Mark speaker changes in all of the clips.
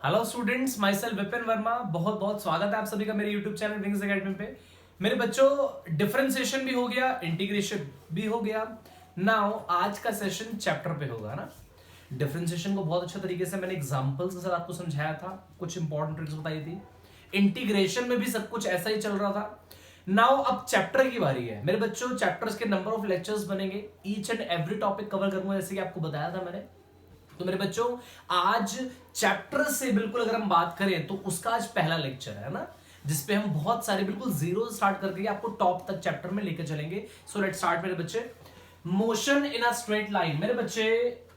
Speaker 1: Hello students, my self Vipin Verma. बहुत बहुत स्वागत है आप सभी का मेरे यूट्यूब चैनल विंग्स एकेडमी पे। मेरे बच्चों, डिफरेंशिएशन भी हो गया, इंटीग्रेशन भी हो गया। नाउ आज का सेशन चैप्टर पे होगा ना। डिफरेंशिएशन को बहुत अच्छे तरीके से मैंने एग्जांपल्स के साथ आपको समझाया था, कुछ इंपॉर्टेंट ट्रिक्स बताई थी। इंटीग्रेशन में भी सब कुछ ऐसा ही चल रहा था। नाउ अब चैप्टर की बारी है मेरे बच्चों। चैप्टर्स के नंबर ऑफ लेक्चर्स बनेंगे, each and every topic cover करूंगा जैसे कि आपको बताया था मैंने। तो मेरे बच्चों, आज चैप्टर से बिल्कुल अगर हम बात करें तो उसका आज पहला लेक्चर है ना, जिसपे हम बहुत सारे बिल्कुल जीरो स्टार्ट करके आपको टॉप तक चैप्टर में लेकर चलेंगे। सो लेट्स स्टार्ट मेरे बच्चे। Motion in a straight line. मेरे बच्चे,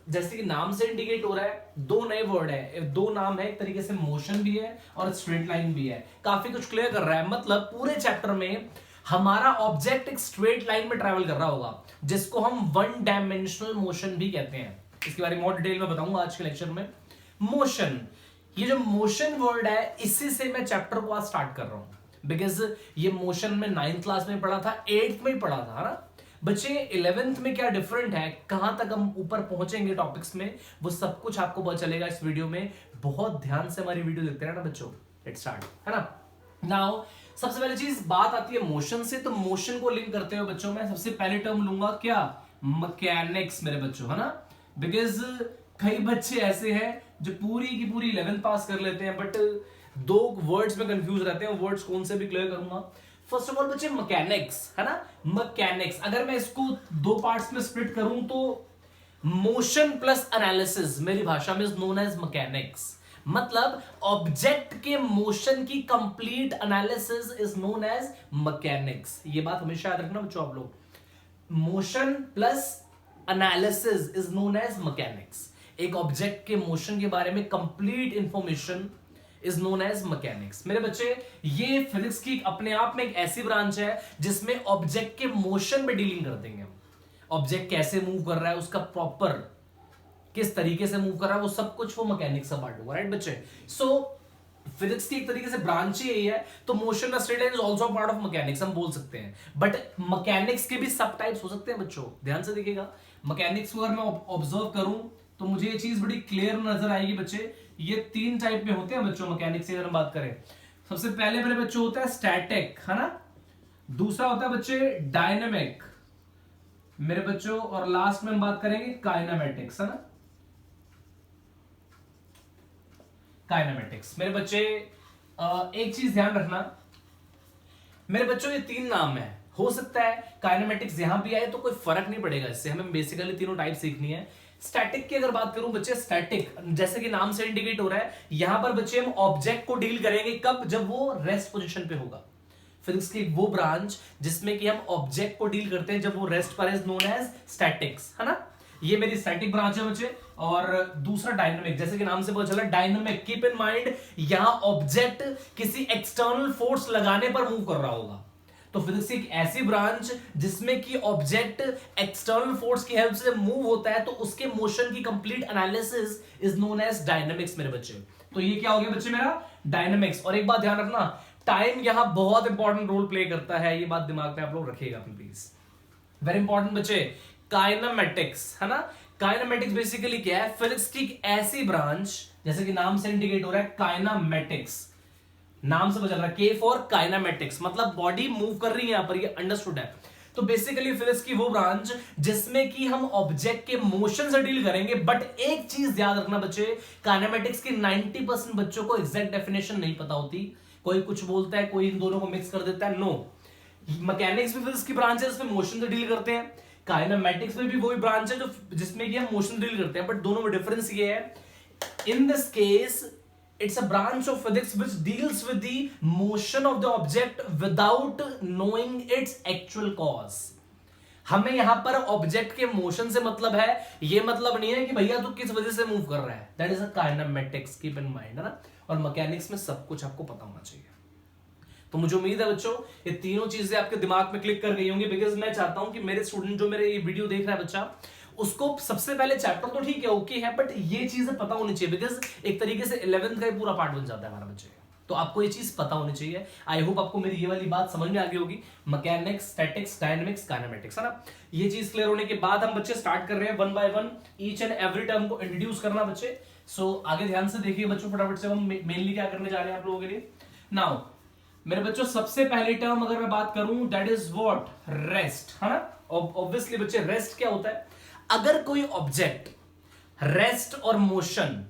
Speaker 1: जैसे कि नाम से इंडिकेट हो रहा है, दो नए वर्ड है, दो नाम है, एक तरीके से मोशन भी है और स्ट्रेट लाइन भी है। काफी कुछ क्लियर कर रहा है। मतलब पूरे चैप्टर में हमारा ऑब्जेक्ट एक स्ट्रेट लाइन में ट्रैवल कर रहा होगा, जिसको हम वन डायमेंशनल मोशन भी कहते हैं। इसके बारे में और डिटेल में बताऊंगा आज के लेक्चर में। मोशन, ये जो मोशन वर्ड है, इसी से मैं चैप्टर को आज स्टार्ट कर रहा हूं, बिकॉज ये मोशन में 9th क्लास में पढ़ा था, 8th में ही पढ़ा था ना बच्चे। 11th में क्या डिफरेंट है, कहां तक हम ऊपर पहुंचेंगे टॉपिक्स में, वो सब कुछ आपको पता चलेगा इस वीडियो में। बहुत ध्यान से हमारी वीडियो देखते रहना बच्चों। लेट्स स्टार्ट, है ना। नाउ सबसे पहली चीज बात आती है मोशन से, तो मोशन को लिंक करते हुए बच्चों मैं सबसे पहले टर्म लूंगा क्या, मैकेनिक्स मेरे बच्चों, है ना। बिकॉज कई बच्चे ऐसे हैं जो पूरी की पूरी 11th पास कर लेते हैं, बट दो वर्ड्स में कंफ्यूज रहते हैं। वर्ड्स कौन से भी क्लियर करूंगा। फर्स्ट ऑफ ऑल बच्चे, मैकेनिक्स, है ना। मैकेनिक्स अगर मैं इसको दो पार्ट्स में स्प्लिट करूं तो मोशन प्लस एनालिसिस मेरी भाषा में इज नोन एज मैकेनिक्स। मतलब ऑब्जेक्ट के मोशन की complete analysis is known as mechanics. ये बात हमेशा याद रखना बच्चों आप लोग। Motion plus analysis is known as mechanics. एक ऑब्जेक्ट के मोशन के बारे में complete information is known as mechanics. मेरे बच्चे, ये फिजिक्स की अपने आप में एक ऐसी ब्रांच है जिसमें ऑब्जेक्ट के मोशन में डीलिंग कर देंगे। ऑब्जेक्ट कैसे मूव कर रहा है, उसका प्रॉपर किस तरीके से मूव कर रहा है, वो सब कुछ वो मैकेनिक्स का पार्ट होगा, राइट बच्चे। सो फिजिक्स की एक तरीके से ब्रांच ही यही है। तो motion straight line is also part of mechanics हम बोल सकते हैं। बट मैकेनिक्स के भी सब टाइप्स हो सकते हैं बच्चों, ध्यान से देखिएगा। मैकेनिक्स को अगर मैं ऑब्जर्व करूं तो मुझे ये चीज बड़ी क्लियर नजर आएगी बच्चे। ये तीन टाइप में होते हैं बच्चों मैकेनिक्स की अगर हम बात करें। सबसे पहले मेरे बच्चों होता है स्टैटिक, है ना। दूसरा होता है बच्चे डायनेमिक मेरे बच्चों, और लास्ट में हम बात करेंगे काइनेमेटिक्स, है ना। काइनेमेटिक्स मेरे बच्चे, एक चीज ध्यान रखना मेरे बच्चों, ये तीन नाम है। हो सकता है काइनेमेटिक्स यहां भी आए तो कोई फर्क नहीं पड़ेगा, इससे हमें बेसिकली तीनों टाइप सीखनी है। स्टैटिक की अगर बात करूं बच्चे, स्टैटिक जैसे कि नाम से इंडिकेट हो रहा है, यहां पर बच्चे हम ऑब्जेक्ट को डील करेंगे कब, जब वो रेस्ट पोजीशन पे होगा। फिजिक्स की वो ब्रांच जिसमें कि हम ऑब्जेक्ट को डील करते हैं जब वो रेस्ट पर, इज नोन एज स्टैटिक्स, है ना। ये मेरी स्टैटिक ब्रांच है बच्चे। और दूसरा डायनामिक, जैसे कि नाम से पता चला डायनामिक। कीप इन माइंड, यहां ऑब्जेक्ट किसी एक्सटर्नल फोर्स लगाने पर मूव कर रहा होगा। तो फिजिक्स की एक ऐसी ब्रांच जिसमें कि ऑब्जेक्ट एक्सटर्नल फोर्स की हेल्प से मूव होता है, तो उसके मोशन की complete analysis is known as dynamics मेरे बच्चे। तो ये क्या हो गया बच्चे मेरा डायनामिक्स। और एक बात ध्यान रखना, टाइम यहां बहुत इंपॉर्टेंट रोल प्ले करता है, ये बात दिमाग में आप लोग रखिएगा प्लीज, वेरी इंपॉर्टेंट बच्चे। काइनेमेटिक्स, है ना। काइनेमेटिक्स बेसिकली क्या है, फिजिक्स की एक ऐसी ब्रांच, जैसे कि नाम से इंडिकेट हो रहा है काइनेमेटिक्स, नाम से पता चल रहा है के फॉर काइनेमेटिक्स, मतलब बॉडी मूव कर रही है यहां पर, ये अंडरस्टूड है। तो बेसिकली फिजिक्स की वो ब्रांच जिसमें कि हम ऑब्जेक्ट के मोशन से डील करेंगे। बट एक चीज याद रखना बच्चे, काइनेमेटिक्स की 90% बच्चों को एग्जैक्ट डेफिनेशन नहीं पता होती। कोई कुछ बोलता है, कोई इन दोनों को मिक्स कर देता है। नो, मैकेनिक्स भी फिजिक्स की ब्रांच है जिसमें मोशन से डील करते हैं, काइनेमेटिक्स में भी वही ब्रांच है जो जिसमें कि हम मोशन डील करते हैं। बट दोनों में डिफरेंस ये है, in this case it's a branch of physics which deals with the motion of the object without knowing its actual cause। हमें यहां पर ऑब्जेक्ट के मोशन से मतलब है, ये मतलब नहीं है कि भैया तू किस वजह से मूव कर रहा है। That is a kinematics, keep in mind, है ना। और मैकेनिक्स में सब कुछ आपको पता होना चाहिए। तो मुझे उम्मीद है बच्चों ये तीनों चीजें आपके दिमाग में क्लिक कर गई होंगी, बिकॉज मैं चाहता हूं कि मेरे स्टूडेंट जो मेरे ये वीडियो देख रहा है बच्चा, उसको सबसे पहले चैप्टर तो ठीक है, ओके है, बट ये चीजें पता होनी चाहिए। बिकॉज एक तरीके से 11th का ही पूरा पार्ट बन जाता है हमारा बच्चे, तो आपको ये चीज पता होनी चाहिए। आई होप आपको मेरी ये वाली बात समझ में आ गई होगी। मैकेनिक्स, स्टैटिक्स, डायनामिक्स, काइनेमेटिक्स, है ना। ये चीज क्लियर होने के बाद हम बच्चे स्टार्ट कर रहे हैं one by one each and every term को इंट्रोड्यूस करना बच्चे। सो आगे ध्यान से देखिए बच्चों, फटाफट से हम मेनली क्या करने जा रहे हैं आप लोगों के लिए। नाउ मेरे बच्चों, सबसे पहली टर्म अगर मैं बात करूं, दैट इज व्हाट, रेस्ट, है ना। ऑब्वियसली बच्चे, रेस्ट क्या होता है? अगर कोई ऑब्जेक्ट, रेस्ट और मोशन,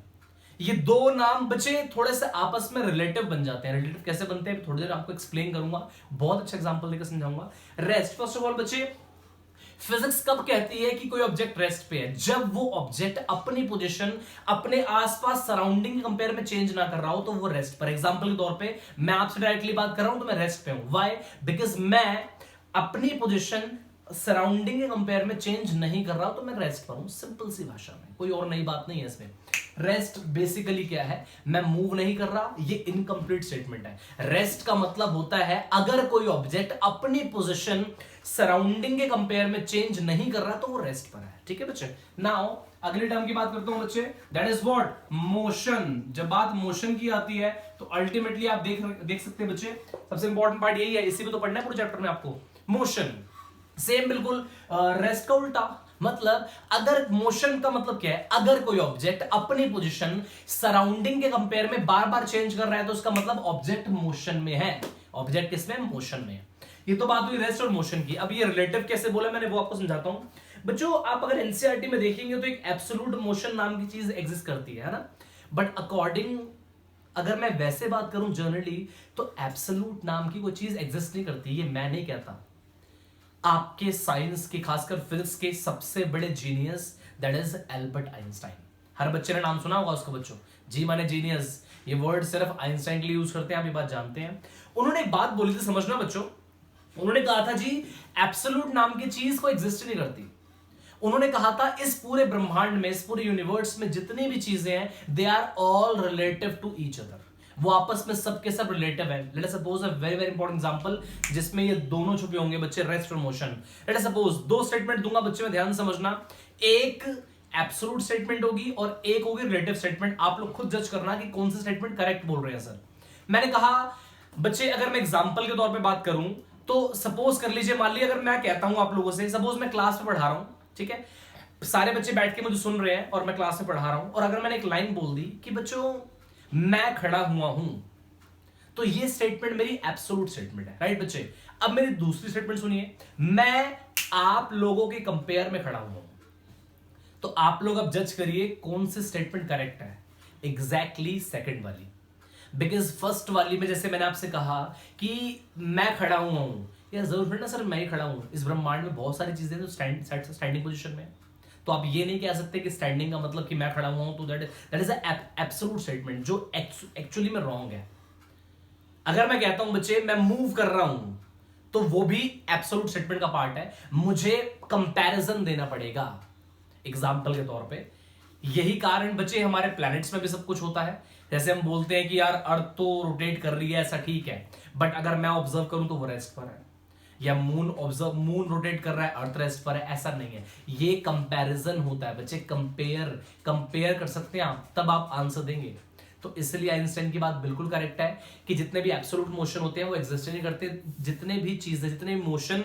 Speaker 1: ये दो नाम बच्चे थोड़े से आपस में रिलेटिव बन जाते हैं। रिलेटिव कैसे बनते हैं थोड़ी देर आपको एक्सप्लेन करूंगा, बहुत अच्छा एग्जांपल देकर समझाऊंगा। रेस्ट, फर्स्ट ऑफ ऑल बच्चे, फिजिक्स कब कहती है कि कोई ऑब्जेक्ट रेस्ट पे है? जब वो ऑब्जेक्ट अपनी पोजीशन अपने आसपास सराउंडिंग के कंपेयर में चेंज ना कर रहा हो तो वो रेस्ट पर। एग्जांपल के तौर पे मैं आपसे डायरेक्टली बात कर रहा हूं तो मैं रेस्ट पे हूं। व्हाई? बिकॉज मैं अपनी पोजीशन सराउंडिंग के कंपेयर में चेंज नहीं कर रहा हूं तो मैं रेस्ट पर हूं। सिंपल सी भाषा में, कोई और नई बात नहीं है इसमें। रेस्ट बेसिकली क्या है? मैं मूव नहीं कर रहा, ये इनकम्प्लीट स्टेटमेंट है। रेस्ट का मतलब होता है अगर कोई ऑब्जेक्ट अपनी पोजीशन सराउंडिंग के कंपेयर में चेंज नहीं कर रहा तो वो रेस्ट पर है। ठीक है बच्चे। नाउ अगली टर्म की बात करता हूं बच्चे, दैट इज व्हाट, मोशन। जब बात मोशन की आती है तो अल्टीमेटली आप देख सकते हैं बच्चे, सबसे इंपॉर्टेंट पार्ट यही है, इसी में तो पढ़ना है पूरे चैप्टर में आपको। मोशन सेम बिल्कुल रेस्ट का उल्टा। मतलब अगर मोशन का मतलब क्या है? अगर कोई ऑब्जेक्ट अपनी पोजीशन सराउंडिंग के कंपेयर में बार बार चेंज कर रहा है तो उसका मतलब ऑब्जेक्ट मोशन में है। ऑब्जेक्ट किसमें? मोशन में है। ये तो बात हुई रेस्ट और मोशन की। अब ये रिलेटिव कैसे बोला मैंने वो आपको समझाता हूं बच्चों। आप अगर एनसीईआरटी में देखेंगे तो एक एब्सोल्यूट मोशन नाम की चीज एग्जिस्ट करती है ना। बट अकॉर्डिंग, अगर मैं वैसे बात करूं जनरली, तो एब्सोल्यूट नाम की कोई चीज एग्जिस्ट नहीं करती। ये मैं नहीं कहता, आपके साइंस के, खासकर फिजिक्स के सबसे बड़े genius, that is Albert Einstein. हर बच्चे ने नाम सुना होगा उसका बच्चों। जी माने जीनियस, ये वर्ड सिर्फ आइंस्टाइन के लिए यूज करते हैं, आप ये बात जानते हैं। उन्होंने एक बात बोली थी, समझना बच्चों। उन्होंने कहा था जी, एब्सोल्यूट नाम की चीज को एग्जिस्ट नहीं करती। उन्होंने कहा था इस पूरे ब्रह्मांड में, इस पूरे यूनिवर्स में जितनी भी चीजें हैं, they are all relative to each other. वो आपस में सबके सब रिलेटिव है। Let us suppose a very very important example जिसमें ये दोनों छुपे होंगे बच्चे, रेस्ट और मोशन। लेट अस सपोज दो स्टेटमेंट दूंगा बच्चे में, ध्यान समझना। एक एब्सोल्यूट स्टेटमेंट होगी और एक होगी रिलेटिव स्टेटमेंट। आप लोग खुद जज करना कि कौन सी स्टेटमेंट करेक्ट बोल रहे हैं सर। मैंने कहा बच्चे, अगर मैं एग्जांपल के तौर पे बात करूं तो सपोज कर लीजिए, मान लीजिए अगर मैं कहता हूं आप लोगों से, सपोज मैं क्लास में पढ़ा रहा हूं, ठीक है, सारे बच्चे बैठ के मुझे सुन रहे हैं और मैं क्लास में पढ़ा रहा हूं, और अगर मैंने एक लाइन बोल दी कि बच्चों मैं खड़ा हुआ हूं, तो ये स्टेटमेंट मेरी एब्सोल्यूट स्टेटमेंट है, राइट बच्चे। अब मेरी दूसरी स्टेटमेंट सुनिए, मैं आप लोगों के कंपेयर में खड़ा हुआ हूं, तो आप लोग अब जज करिए कौन सी स्टेटमेंट करेक्ट है। एग्जैक्टली सेकंड वाली। बिकॉज फर्स्ट वाली में जैसे मैंने आपसे कहा कि मैं खड़ा हुआ हूं, या जरूर ना सर मैं ही खड़ा हूं, इस ब्रह्मांड में बहुत सारी चीजें तो स्टैंडिंग पोजीशन में, तो आप ये नहीं कह सकते कि स्टैंडिंग का मतलब कि मैं खड़ा हुआ हूं, तो दैट इज एब्सोल्यूट स्टेटमेंट जो एक्चुअली में रॉन्ग है। अगर मैं कहता हूं बच्चे मैं मूव कर रहा हूं, तो वो भी एब्सोल्यूट स्टेटमेंट का पार्ट है, मुझे कंपैरिजन देना पड़ेगा एग्जाम्पल के तौर पे। यही कारण बच्चे हमारे प्लैनेट्स में भी सब कुछ होता है। जैसे हम बोलते हैं कि यार अर्थ तो रोटेट कर रही है, ऐसा ठीक है, बट अगर मैं ऑब्जर्व करूं तो वो रेस्ट पर है, या मून रोटेट कर रहा है, अर्थ रेस्ट पर है, ऐसा नहीं है। ये कंपैरिजन होता है बच्चे, कंपेयर कर सकते हैं आप, तब आप आंसर देंगे। तो इसलिए आइंस्टाइन की बात बिल्कुल करेक्ट है कि जितने भी एब्सोल्यूट मोशन होते हैं वो एग्जिस्ट नहीं करते। जितने भी चीजें, जितने भी मोशन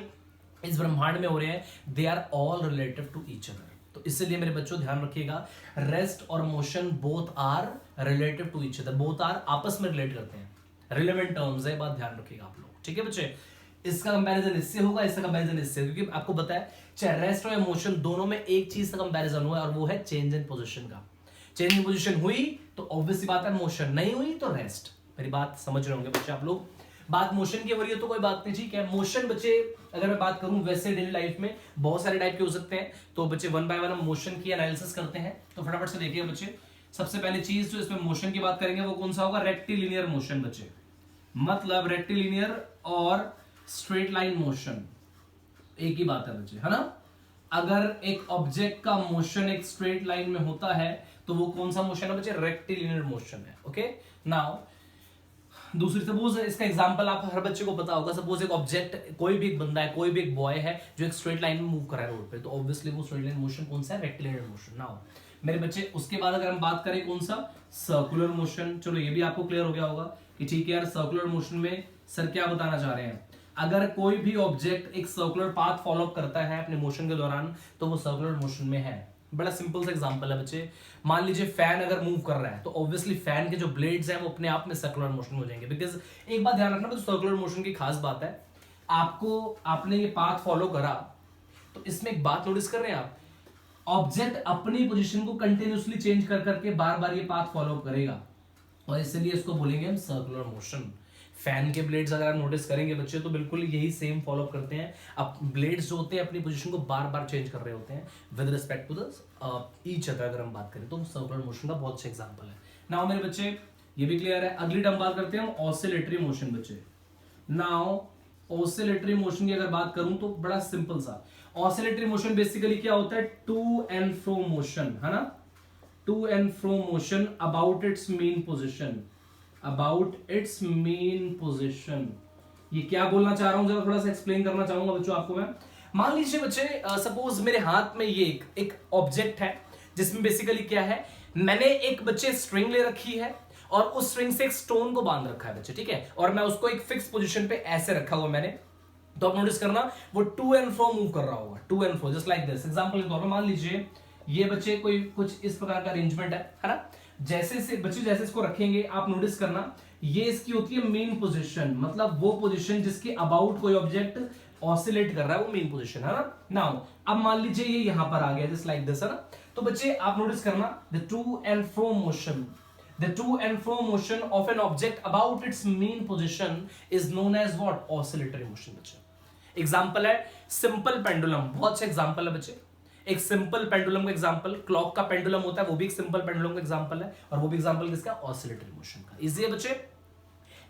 Speaker 1: इस ब्रह्मांड में हो रहे हैं, they are all relative to each other. तो इसलिए मेरे बच्चों ध्यान रखिएगा, रेस्ट और motion both are relative to each other, both are आपस में रिलेट करते हैं, रिलेवेंट टर्म्स है, बात ध्यान रखिएगा आप लोग। ठीक है बच्चे, इसका कंपैरिजन इससे होगा, इसका कंपैरिजन इससे, क्योंकि आपको पता है चाहे रेस्ट और मोशन दोनों में एक चीज का कंपैरिजन हुआ और वो है चेंज इन पोजीशन का। चेंज इन पोजीशन हुई तो ऑब्वियसली बात है मोशन, नहीं हुई तो रेस्ट। मेरी बात समझ रहे होंगे बच्चे आप लोग। बात मोशन की हो रही है तो कोई बात नहीं, ठीक है। मोशन बच्चे अगर मैं बात करूं, वैसे डेली लाइफ में बहुत सारे टाइप के हो सकते हैं, तो बच्चे वन बाय वन हम मोशन की एनालिसिस करते हैं। तो फटाफट से देखिए बच्चे, सबसे पहले चीज जो इसमें मोशन की बात करेंगे वो कौन सा होगा? रेक्टिलिनियर मोशन बच्चे। मतलब रेक्टिलिनियर और स्ट्रेट लाइन मोशन एक ही बात है बच्चे, है ना। अगर एक ऑब्जेक्ट का मोशन एक स्ट्रेट लाइन में होता है तो वो कौन सा मोशन है बच्चे? रेक्टिलिनियर मोशन है। ओके, नाउ दूसरी, सपोज इसका एग्जांपल आप हर बच्चे को पता होगा, सपोज एक ऑब्जेक्ट, कोई भी एक बंदा है, कोई भी एक बॉय है जो एक स्ट्रेट लाइन में मूव कर रहा है रोड पे, तो ऑब्वियसली वो स्ट्रेट लाइन मोशन कौन सा है? Rectilinear motion. नाउ मेरे बच्चे उसके बाद अगर हम बात करें कौन सा? Circular motion. चलो ये भी आपको क्लियर हो गया होगा कि ठीक है यार, सर्कुलर मोशन में सर क्या बताना चाह रहे हैं? अगर कोई भी ऑब्जेक्ट एक सर्कुलर पाथ फॉलो करता है अपने मोशन के दौरान तो वो सर्कुलर मोशन में है। बड़ा सिंपल सा एग्जांपल है बच्चे, मान लीजिए फैन अगर मूव कर रहा है तो ऑब्वियसली फैन के जो ब्लेड्स हैं वो अपने आप में सर्कुलर मोशन में हो जाएंगे। बिकॉज एक बात ध्यान रखना, सर्कुलर मोशन की खास बात है, आपने ये पाथ फॉलो करा तो इसमें एक बात नोटिस कर रहे हैं आप, ऑब्जेक्ट अपनी पोजीशन को कंटिन्यूसली चेंज कर करके बार बार ये पाथ फॉलो करेगा और इसलिए इसको बोलेंगे हम सर्कुलर मोशन। फैन के ब्लेड्स अगर आप नोटिस करेंगे बच्चे तो बिल्कुल यही सेम फॉलो करते हैं। अब ब्लेड्स जो होते हैं अपनी पोजीशन को बार बार चेंज कर रहे होते हैं with respect to the each other. अगर हम बात करें तो सर्कुलर मोशन का बहुत अच्छा एग्जांपल है। नाउ मेरे बच्चे ये भी क्लियर है। अगली टर्म बात करते हैं हम ऑसिलेटरी मोशन बच्चे। नाउ ऑसिलेटरी मोशन की अगर बात करूं तो बड़ा सिंपल सा, ऑसिलेटरी मोशन बेसिकली क्या होता है, टू एंड फ्रो मोशन, है ना, to and fro motion about its mean position, about its mean position. ये क्या बोलना चाह रहा हूं जरा थोड़ा सा एक्सप्लेन करना चाहूंगा बच्चों आपको मैं। मान लीजिए बच्चे सपोज मेरे हाथ में ये एक ऑब्जेक्ट है जिसमें बेसिकली क्या है, मैंने एक बच्चे स्ट्रिंग ले रखी है और उस स्ट्रिंग से एक स्टोन को बांध रखा है बच्चे, ठीक है, और मैं उसको एक फिक्स पोजीशन पे ऐसे रखा हुआ मैंने, तो आप नोटिस करना वो टू एंड फ्रो मूव कर रहा होगा, to and fro just like this. Example के तौर पे मान लीजिए ये बच्चे कोई कुछ इस प्रकार का अरेंजमेंट है ना, जैसे से बच्चे जैसे इसको रखेंगे आप नोटिस करना ये इसकी होती है मेन पोजीशन, मतलब वो पोजीशन जिसके अबाउट कोई ऑब्जेक्ट ऑसिलेट कर रहा है वो मेन पोजीशन है ना। नाउ अब मान लीजिए ये यहां पर आ गया जस्ट लाइक दिस, है ना, तो बच्चे आप नोटिस करना the two and fro motion, the to and fro motion of an object about its mean position is known as what, oscillatory motion बच्चे। एग्जांपल है सिंपल पेंडुलम, बहुत अच्छा एग्जांपल है बच्चे, एक सिंपल पेंडुलम का एग्जांपल, क्लॉक का pendulum होता है वो भी एक सिंपल पेंडुलम का एग्जांपल है और वो भी एग्जांपल किसका, ऑसिलेटरी मोशन का। इजी है बच्चे,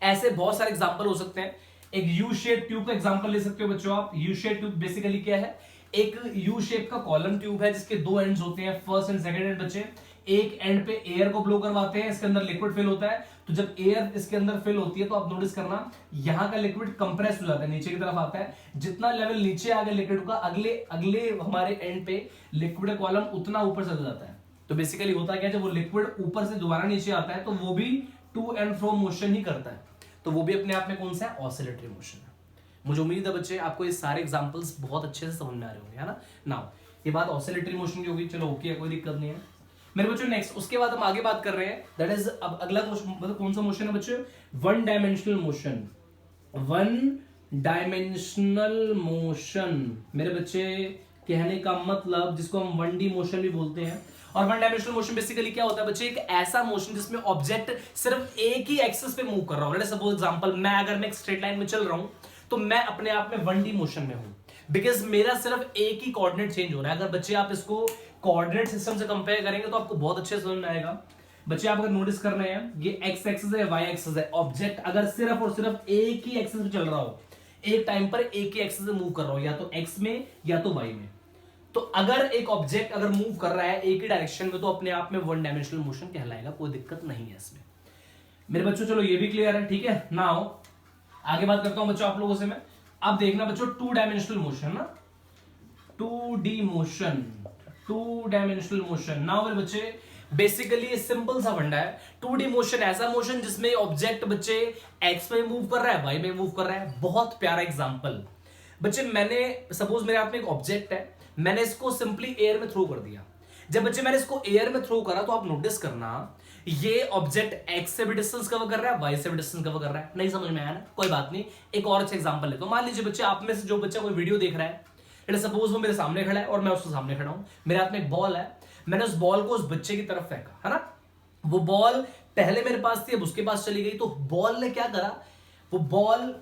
Speaker 1: ऐसे बहुत सारे एग्जांपल हो सकते हैं। एक यू शेप ट्यूब का एग्जांपल ले सकते हो बच्चों आप। यू शेप ट्यूब बेसिकली क्या है, एक यू शेप का कॉलम ट्यूब है जिसके दो एंड्स होते हैं, फर्स्ट एंड सेकंड एंड बच्चे। एक एंड पे एयर को ब्लो करवाते हैं, इसके अंदर लिक्विड फिल होता है, तो जब एयर इसके अंदर फिल होती है तो आप नोटिस करना यहां का लिक्विड कंप्रेस हो जाता है, नीचे की तरफ आता है, जितना लेवल नीचे आ गया लिक्विड का अगले अगले हमारे एंड पे लिक्विड कॉलम उतना ऊपर चला जाता है। तो बेसिकली होता क्या है, जब वो लिक्विड ऊपर से दोबारा नीचे आता है तो वो भी टू एंड फ्रो मोशन ही करता है, तो वो भी अपने आप में कौन सा है, ऑसिलेटरी मोशन है। मुझे उम्मीद है बच्चे आपको ये सारे एग्जांपल्स बहुत अच्छे से समझ में आ रहे होंगे, है ना। नाउ ये बात ऑसिलेटरी मोशन की होगी, चलो ओके, कोई दिक्कत नहीं है मेरे बच्चों। नेक्स्ट उसके बाद हम आगे बात कर रहे हैं, दैट इज अब अगला मतलब कौन सा मोशन है बच्चों, one dimensional motion. One dimensional motion मेरे बच्चे कहने का मतलब जिसको हम 1D मोशन भी बोलते हैं। और वन डायमेंशनल मोशन बेसिकली क्या होता है बच्चे, एक ऐसा मोशन जिसमें ऑब्जेक्ट सिर्फ एक ही एक्सिस पे मूव कर रहा हूं। सपोज एग्जांपल मैं एक स्ट्रेट लाइन में चल रहा हूं तो मैं अपने आप में 1D मोशन में हूं, बिकॉज मेरा सिर्फ एक ही कोऑर्डिनेट चेंज हो रहा है। अगर बच्चे आप इसको कोऑर्डिनेट सिस्टम से कंपेयर करेंगे तो आपको बहुत अच्छे समझ में आएगा। बच्चे आप अगर नोटिस कर रहे हैं ये एक्स एक्सिस है, वाई एक्सिस है, ऑब्जेक्ट अगर सिर्फ और सिर्फ एक ही एक्सिस में चल रहा हो, एक टाइम पर एक ही एक्सिस में मूव कर रहा हो, या तो एक्स में या तो वाई में, तो अगर एक ऑब्जेक्ट अगर मूव कर रहा है एक ही डायरेक्शन में तो अपने आप में वन डायमेंशनल मोशन कहलाएगा, कोई दिक्कत नहीं है इसमें मेरे बच्चों। चलो ये भी क्लियर है, ठीक है। नाउ आगे बात करता हूं बच्चों आप लोगों से मैं। अब देखना बच्चों टू डायमेंशनल मोशन ना, 2D motion, two dimensional motion. Now मेरे बच्चे बेसिकली सिंपल सा फंडा है, 2D मोशन ऐसा मोशन जिसमें ऑब्जेक्ट बच्चे एक्स में मूव कर रहा है, वाई में मूव कर रहा है। बहुत प्यारा एग्जांपल बच्चे, मैंने सपोज मेरे हाथ में एक ऑब्जेक्ट है, मैंने इसको सिंपली एयर में थ्रो कर दिया। जब बच्चे मैंने इसको एयर में थ्रो करा तो आप नोटिस करना ये ऑब्जेक्ट एक्स से भी डिस्टेंस कवर कर रहा है, वाई से भी डिस्टेंस कवर कर रहा है। नहीं समझ में आया ना, कोई बात नहीं, एक और अच्छा एग्जांपल है। तो मान लीजिए बच्चे आप में से जो बच्चा कोई वीडियो देख रहा है, सपोज वो मेरे सामने खड़ा है और मैं उसके सामने खड़ा हूं, मेरे हाथ में एक बॉल है, मैंने उस बॉल को उस बच्चे की तरफ फेंका, है ना। वो बॉल पहले मेरे पास थी, अब उसके पास चली गई, तो बॉल ने क्या करा, वो बॉल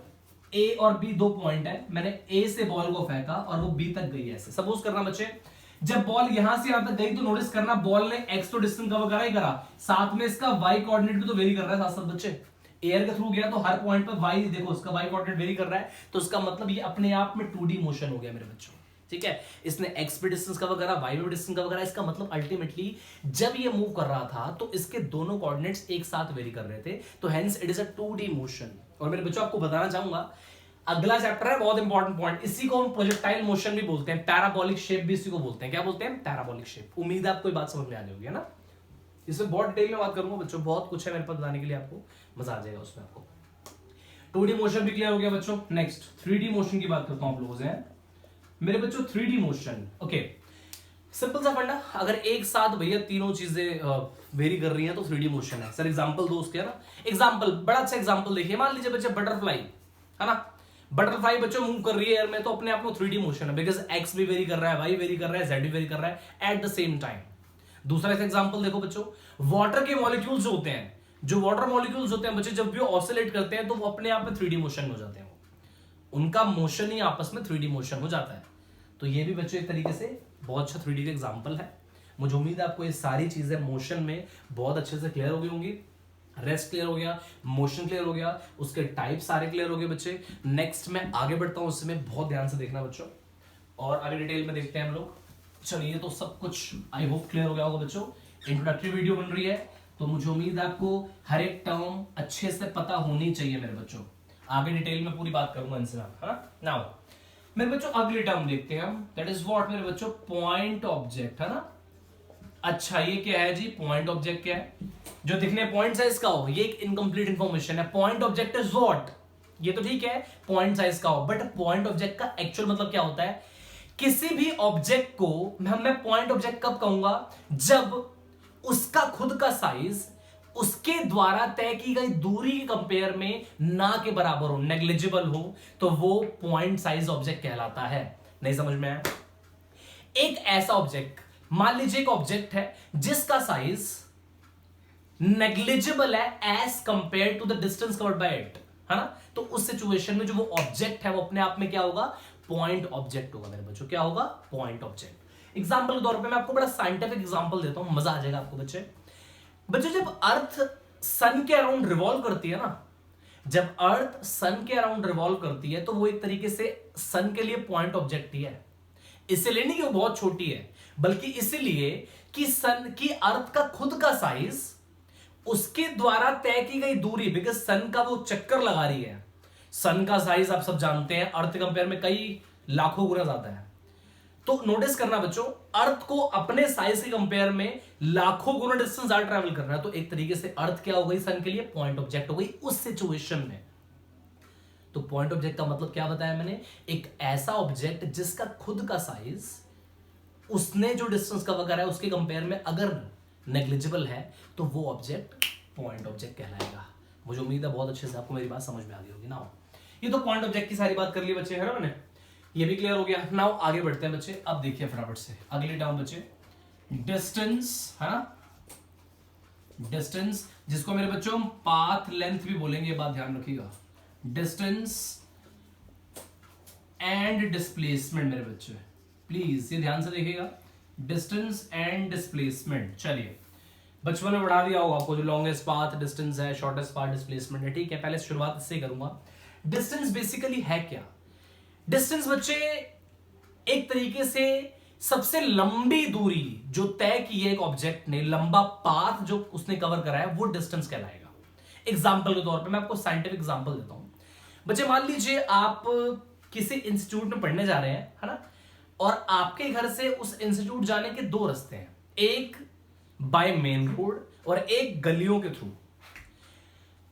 Speaker 1: ए और बी दो पॉइंट है, मैंने ए से बॉल को फेंका और वो बी तक गई। ऐसे सपोज करना बच्चे, जब बॉल यहां से यहां तक गई तो नोटिस करना बॉल ने एक्स तो डिस्टेंस कवर करा ही करा, साथ में इसका वाई कोऑर्डिनेट भी तो वेरी कर रहा है साथ साथ बच्चे। एयर के थ्रू गया तो हर पॉइंट पर वाई, देखो उसका वाई कोऑर्डिनेट वेरी कर रहा है, तो उसका मतलब ये अपने आप में 2D मोशन हो गया मेरे बच्चों, ठीक है। इसने एक्स पे डिस्टेंस कवर करा, वाई पे डिस्टेंस कवर करा, इसका मतलब अल्टीमेटली जब ये मूव कर रहा था तो इसके दोनों कोऑर्डिनेट्स एक साथ वेरी कर रहे थे, तो hence it is a 2D motion. और मेरे बच्चों आपको बताना चाहूंगा अगला चैप्टर है बहुत इंपॉर्टेंट पॉइंट, इसी को हम प्रोजेक्टाइल मोशन भी बोलते हैं, पैराबोलिक शेप भी इसी को बोलते हैं। क्या बोलते हैं, पैराबोलिक शेप। उम्मीद है आपको बात समझ में आ जाएगी, है ना। इसमें बहुत डिटेल में बात करूंगा बच्चों, बहुत कुछ है मेरे पास बताने के लिए, आपको मजा आ जाएगा उसमें। आपको 2D मोशन भी क्लियर हो गया बच्चों। नेक्स्ट 3D मोशन की बात करता हूं आप लोगों से मेरे बच्चों। 3D मोशन, ओके, सिंपल सा फंडा, अगर एक साथ भैया तीनों चीजें वेरी कर रही हैं तो 3D मोशन है। सर एग्जांपल दो उसके, है ना। एग्जांपल, बड़ा अच्छा एग्जांपल देखिए, मान लीजिए बच्चे बटरफ्लाई, है ना, बटरफ्लाई बच्चों मूव कर रही है एयर में, तो अपने आप में 3D मोशन है, बिकॉज एक्स भी वेरी कर रहा है, वाई वेरी कर रहा है, जेड भी वेरी कर रहा है एट द सेम टाइम। दूसरा एग्जांपल देखो बच्चों, वाटर के मॉलिक्यूल्स होते हैं, जो वाटर मॉलिक्यूल्स होते हैं बच्चे, जब भी ऑसिलेट करते हैं तो वो अपने आप में 3D मोशन में हो जाते हैं, उनका मोशन ही आपस में 3D मोशन हो जाता है। तो ये भी बच्चों एक तरीके से बहुत अच्छा 3D का एग्जांपल है। मुझे उम्मीद है आपको ये सारी चीजें मोशन में बहुत अच्छे से क्लियर हो गई होंगी। रेस्ट क्लियर हो गया, मोशन क्लियर हो गया, उसके टाइप सारे क्लियर हो गए बच्चे। नेक्स्ट मैं आगे बढ़ता हूं, उसमें बहुत ध्यान से देखना बच्चों, और आगे डिटेल में देखते हैं हम लोग। चलिए, तो सब कुछ आई होप क्लियर हो गया होगा बच्चों। इंट्रोडक्टरी वीडियो बन रही है, तो मुझे उम्मीद है आपको हर एक टर्म अच्छे से पता होनी चाहिए मेरे बच्चों। आगे डिटेल में पूरी बात करूंगा इनसे, है ना। नाउ मेरे बच्चों अगली टर्म देखते हैं हम, दैट इज व्हाट मेरे बच्चों, पॉइंट ऑब्जेक्ट, है ना। अच्छा, ये क्या है जी, पॉइंट ऑब्जेक्ट क्या है? जो दिखने पॉइंट साइज का हो, ये एक इनकम्प्लीट इंफॉर्मेशन है। पॉइंट ऑब्जेक्ट इज व्हाट, ये तो ठीक है पॉइंट साइज का हो, बट पॉइंट ऑब्जेक्ट का एक्चुअल मतलब क्या होता है? किसी भी ऑब्जेक्ट को मैं पॉइंट ऑब्जेक्ट कब कहूंगा? जब उसका खुद का साइज उसके द्वारा तय की गई दूरी के कंपेयर में ना के बराबर हो, नेग्लिजिबल हो, तो वो पॉइंट साइज ऑब्जेक्ट कहलाता है। नहीं समझ में आया? एक ऐसा ऑब्जेक्ट, मान लीजिए एक ऑब्जेक्ट है जिसका साइज नेग्लिजिबल है as compare to the distance covered by it, है ना, तो उस सिचुएशन में जो वो ऑब्जेक्ट है वो अपने आप में क्या होगा? पॉइंट ऑब्जेक्ट होगा मेरे बच्चों। क्या होगा? Point object. एग्जांपल के तौर पे मैं आपको बड़ा साइंटिफिक एग्जांपल देता हूं, मजा आ जाएगा आपको बच्चे। बच्चों, जब अर्थ सन के अराउंड रिवॉल्व करती है ना, जब अर्थ सन के अराउंड रिवॉल्व करती है, तो वो एक तरीके से सन के लिए पॉइंट ऑब्जेक्ट ही है। इसलिए नहीं कि वो बहुत छोटी है, बल्कि इसलिए कि सन की अर्थ का खुद का साइज उसके द्वारा तय की गई दूरी, बिकॉज सन का वो चक्कर लगा रही है। सन का साइज आप सब जानते हैं, अर्थ कंपेयर में कई लाखों गुना ज्यादा है। तो नोटिस करना बच्चों, अर्थ को अपने साइज के कंपेयर में लाखों गुना डिस्टेंस ज्यादा ट्रैवल करना है, तो एक तरीके से अर्थ क्या हो गई? सन के लिए पॉइंट ऑब्जेक्ट हो गई उस सिचुएशन में। तो पॉइंट ऑब्जेक्ट का मतलब क्या बताया मैंने? एक ऐसा ऑब्जेक्ट जिसका खुद का साइज उसने जो डिस्टेंस कवर करा है उसके कंपेयर में अगर नेग्लिजिबल है, तो वो ऑब्जेक्ट पॉइंट ऑब्जेक्ट कहलाएगा। मुझे उम्मीद है बहुत अच्छे से आपको मेरी बात समझ में आ गई होगी ना। ये तो पॉइंट ऑब्जेक्ट की सारी बात कर ली बच्चे, है ना, मैंने ये भी क्लियर हो गया। नाउ आगे बढ़ते हैं बच्चे। अब देखिए फटाफट से अगली टर्म बच्चे, डिस्टेंस, है ना। डिस्टेंस, जिसको मेरे बच्चों पाथ लेंथ भी बोलेंगे, ये बात ध्यान रखिएगा। डिस्टेंस एंड डिस्प्लेसमेंट मेरे बच्चे, प्लीज ये ध्यान से देखिएगा, डिस्टेंस एंड डिस्प्लेसमेंट। चलिए, बचपन में बढ़ा दिया होगा आपको, जो लॉन्गेस्ट पाथ डिस्टेंस है, शॉर्टेस्ट पाथ डिस्प्लेसमेंट है, ठीक है। पहले शुरुआत इससे करूंगा। डिस्टेंस बेसिकली है क्या? डिस्टेंस बच्चे एक तरीके से सबसे लंबी दूरी जो तय की है एक ऑब्जेक्ट ने, लंबा पाथ जो उसने कवर करा है, वो डिस्टेंस कहलाएगा। एग्जांपल के तौर पे मैं आपको साइंटिफिक एग्जांपल देता हूं बच्चे। मान लीजिए आप किसी इंस्टीट्यूट में पढ़ने जा रहे हैं, है ना, और आपके घर से उस इंस्टीट्यूट जाने के दो रास्ते हैं, एक बाय मेन रोड और एक गलियों के थ्रू।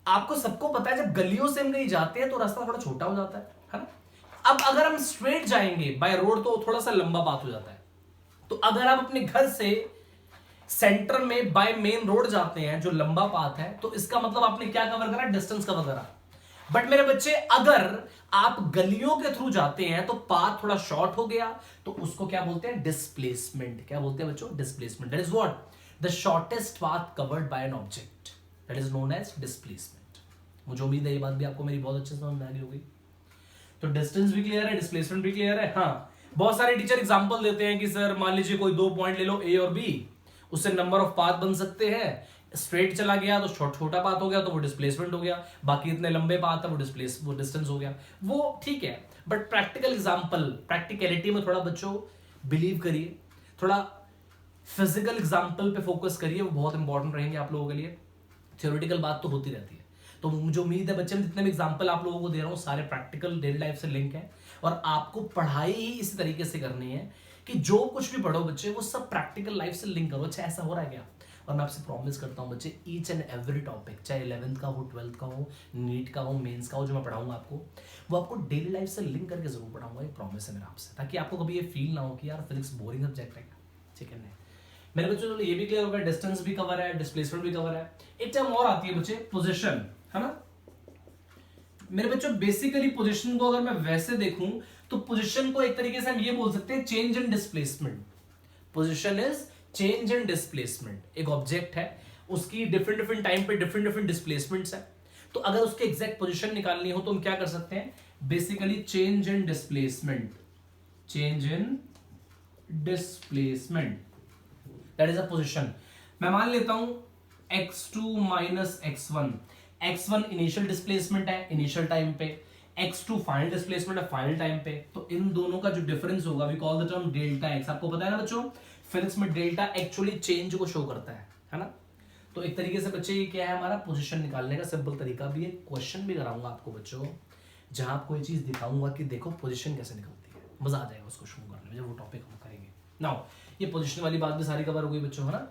Speaker 1: आपको सबको पता है, जब गलियों से हम कहीं जाते हैं तो रास्ता थोड़ा छोटा हो जाता है ना। अब अगर हम स्ट्रेट जाएंगे बाय रोड तो थोड़ा सा लंबा बात हो जाता है। तो अगर आप अपने घर से सेंटर में बाय मेन रोड जाते हैं, जो लंबा पाथ है, तो इसका मतलब आपने क्या कवर करा? डिस्टेंस कवर करा। बट मेरे बच्चे, अगर आप गलियों के थ्रू जाते हैं तो पाथ थोड़ा शॉर्ट हो गया, तो उसको क्या बोलते हैं? डिस्प्लेसमेंट। क्या बोलते हैं बच्चों? Displacement. That is what? The shortest path covered by an object, that is known as displacement. मुझे उम्मीद है ये बात भी आपको मेरी बहुत अच्छे से समझ में आ गई होगी। तो डिस्टेंस भी क्लियर है, डिस्प्लेसमेंट भी क्लियर है। हाँ, बहुत सारे टीचर एग्जांपल देते हैं कि सर मान लीजिए कोई दो पॉइंट ले लो, ए और बी, उससे नंबर ऑफ पाथ बन सकते हैं। स्ट्रेट चला गया तो छोटा पाथ हो गया, तो वो डिस्प्लेसमेंट हो गया। बाकी इतने लंबे पाथ है, वो डिस्टेंस हो गया। वो ठीक है, बट प्रैक्टिकल एग्जांपल, प्रैक्टिकलिटी में थोड़ा बच्चों बिलीव करिए, थोड़ा फिजिकल एग्जांपल पे फोकस करिए, वो बहुत इंपॉर्टेंट रहेंगे आप लोगों के लिए। थ्योरेटिकल बात तो होती रहती है। तो मुझे उम्मीद है बच्चे, जितने भी एग्जांपल आप लोगों को दे रहा हूँ सारे प्रैक्टिकल डेली लाइफ से लिंक है, और आपको पढ़ाई ही इसी तरीके से करनी है कि जो कुछ भी पढ़ो बच्चे, वो सब प्रैक्टिकल लाइफ से लिंक करो। अच्छा, ऐसा हो रहा है क्या? और मैं आपसे प्रॉमिस करता हूँ बच्चे, ईच एंड एवरी टॉपिक, चाहे 11th का हो, 12th का हो, नीट का हो, मेंस का हो, जो मैं पढ़ाऊंगा आपको, वो आपको डेली लाइफ से लिंक करके जरूर पढ़ाऊंगा। ये प्रॉमिस है मेरा आपसे, ताकि आपको कभी ये फील ना हो कि यार फिजिक्स बोरिंग सब्जेक्ट है। ठीक है नहीं मेरे बच्चों, चलो ये भी क्लियर होगा, डिस्टेंस भी कवर है, डिस्प्लेसमेंट भी कवर है। एक टर्म और आती है बच्चे, पोजीशन, है ना। मेरे बच्चों बेसिकली पोजीशन को अगर मैं वैसे देखूं तो पोजीशन को एक तरीके से हम ये बोल सकते हैं change in displacement. Position is change in displacement. एक ऑब्जेक्ट है, उसकी डिफरेंट डिफरेंट टाइम पे डिफरेंट डिफरेंट डिस्प्लेसमेंट्स है, तो अगर उसके एग्जैक्ट पोजीशन निकालनी हो तो हम क्या कर सकते हैं, basically change in displacement, change in displacement, that is a position. मैं मान लेता हूं x2 minus x1, x1 initial displacement है इनिशियल टाइम पे, x2 फाइनल डिस्प्लेसमेंट है फाइनल टाइम पे, तो इन दोनों का जो डिफरेंस होगा we call the term delta x। आपको पता है ना बच्चों, फिजिक्स में डेल्टा एक्चुअली चेंज को शो करता है ना। तो एक तरीके से बच्चे ये क्या है हमारा पोजीशन निकालने का सिंपल तरीका भी है। क्वेश्चन भी कराऊंगा आपको बच्चों, जहां आपको ये चीज दिखाऊंगा कि देखो पोजीशन कैसे निकलती है, मजा आ जाएगा उसको शुरू करने में जब वो टॉपिक हम करेंगे। नाउ ये पोजीशन वाली बात भी सारी कवर हो गई बच्चों, है ना।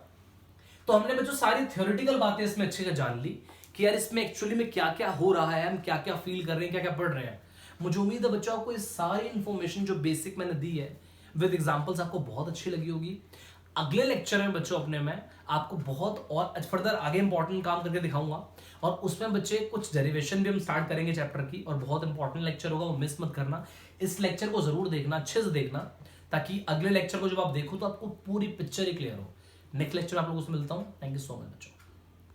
Speaker 1: तो हमने बच्चों सारी थ्योरेटिकल बातें इसमें अच्छे से जान ली कि यार इसमें एक्चुअली में क्या क्या हो रहा है, हम क्या क्या फील कर रहे हैं, क्या क्या पढ़ रहे हैं। मुझे उम्मीद है बच्चों आपको ये सारी इंफॉर्मेशन जो बेसिक मैंने दी है विद एग्जांपल्स आपको बहुत अच्छी लगी होगी। अगले लेक्चर में बच्चों अपने में आपको बहुत और फर्दर आगे इंपॉर्टेंट काम करके दिखाऊंगा, और उसमें बच्चे कुछ डेरिवेशन भी हम स्टार्ट करेंगे चैप्टर की, और बहुत इंपॉर्टेंट लेक्चर होगा, वो मिस मत करना। इस लेक्चर को जरूर देखना, अच्छे से देखना, ताकि अगले लेक्चर को जब आप देखो तो आपको पूरी पिक्चर ही क्लियर हो। नेक्स्ट लेक्चर आप लोगों से मिलता हूं। थैंक यू सो मच बच्चों।